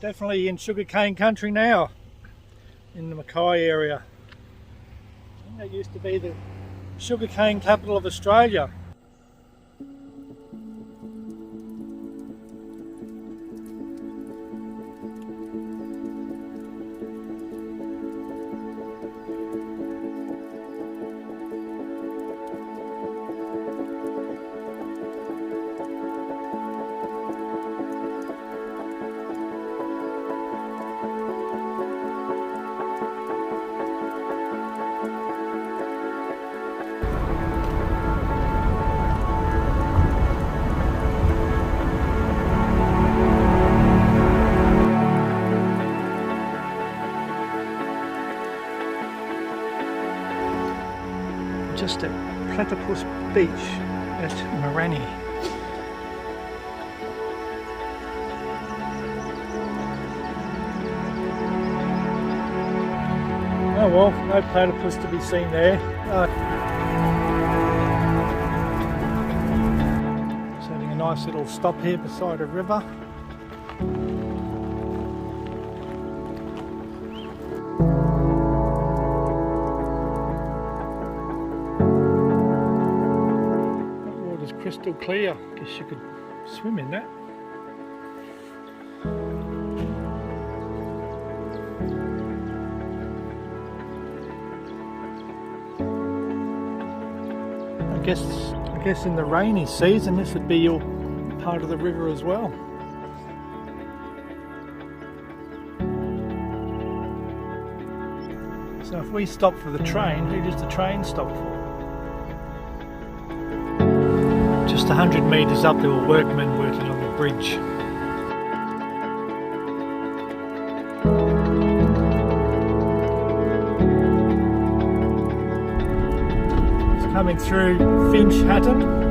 Definitely in sugarcane country now, in the Mackay area. I think that used to be the sugarcane capital of Australia. Just at Platypus Beach at Morani. Oh well, no platypus to be seen there. Just having a nice little stop here beside a river. Crystal clear. Guess you could swim in that. I guess in the rainy season this would be your part of the river as well. So if we stop for the train, who does the train stop for? Just 100 metres up there were workmen working on the bridge. It's coming through Finch Hatton.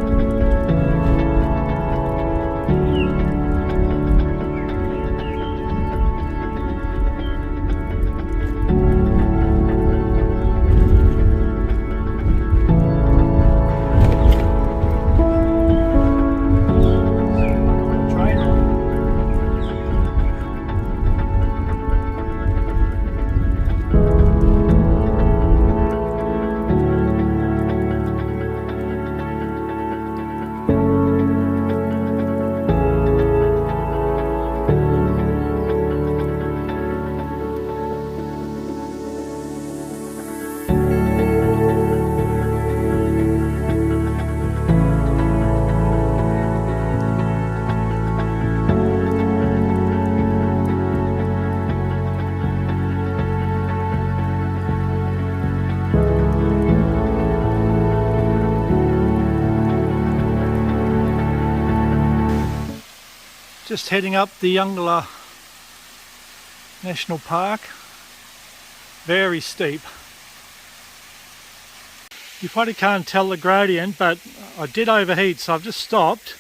Just heading up the Eungella National Park. Very steep. You probably can't tell the gradient, but I did overheat, so I've just stopped.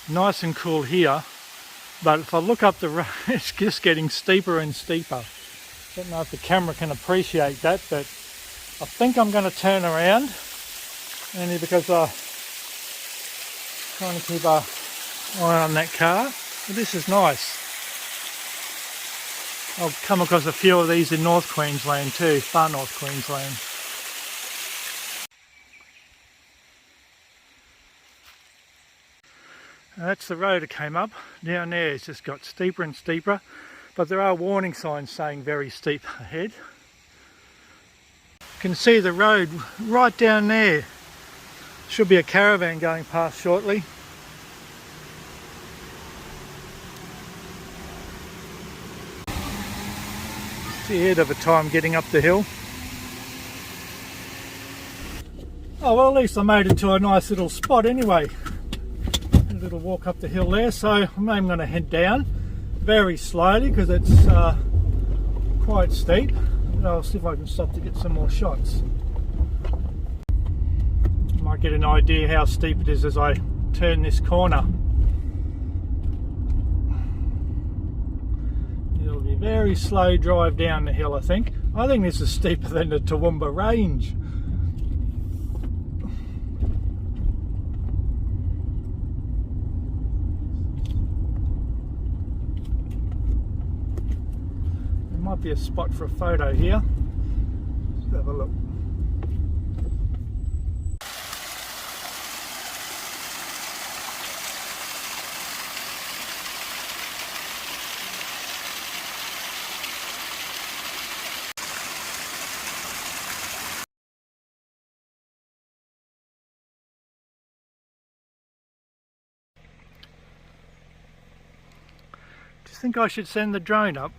Nice and cool here. But if I look up the road, it's just getting steeper and steeper. Don't know if the camera can appreciate that, but I think I'm going to turn around, only because I'm trying to keep an eye on that car. But this is nice. I'll come across a few of these in North Queensland too, far North Queensland. That's the road it came up. Down there it's just got steeper and steeper, but there are warning signs saying very steep ahead. You can see the road right down there. Should be a caravan going past shortly. Ahead of a time getting up the hill. Oh well, at least I made it to a nice little spot anyway. A little walk up the hill there, so I'm going to head down very slowly because it's quite steep. I'll see if I can stop to get some more shots. Might get an idea how steep it is as I turn this corner. It'll be a very slow drive down the hill, I think. I think this is steeper than the Eungella Range. Might be a spot for a photo here. Let's have a look. Do you think I should send the drone up?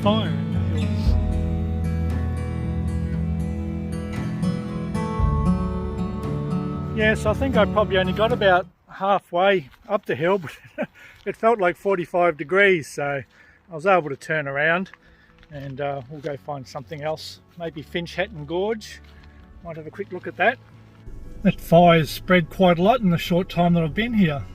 Fire in the hills. Yes, I think I probably only got about halfway up the hill, but it felt like 45 degrees, so I was able to turn around and we'll go find something else. Maybe Finch Hatton Gorge. Might have a quick look at that. That fire's spread quite a lot in the short time that I've been here.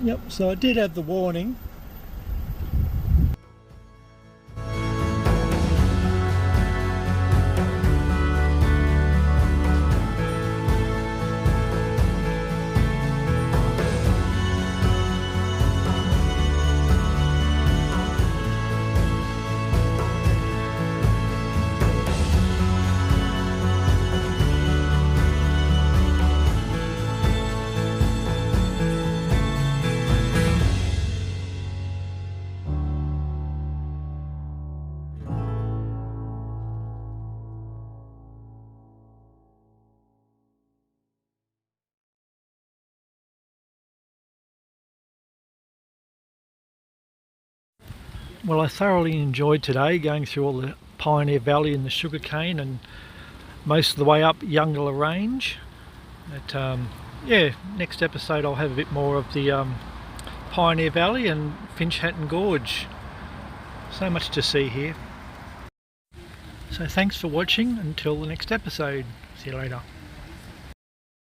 Yep, so I did have the warning. Well, I thoroughly enjoyed today going through all the Pioneer Valley and the sugarcane and most of the way up Eungella Range. But yeah, next episode I'll have a bit more of the Pioneer Valley and Finch Hatton Gorge. So much to see here. So thanks for watching until the next episode. See you later.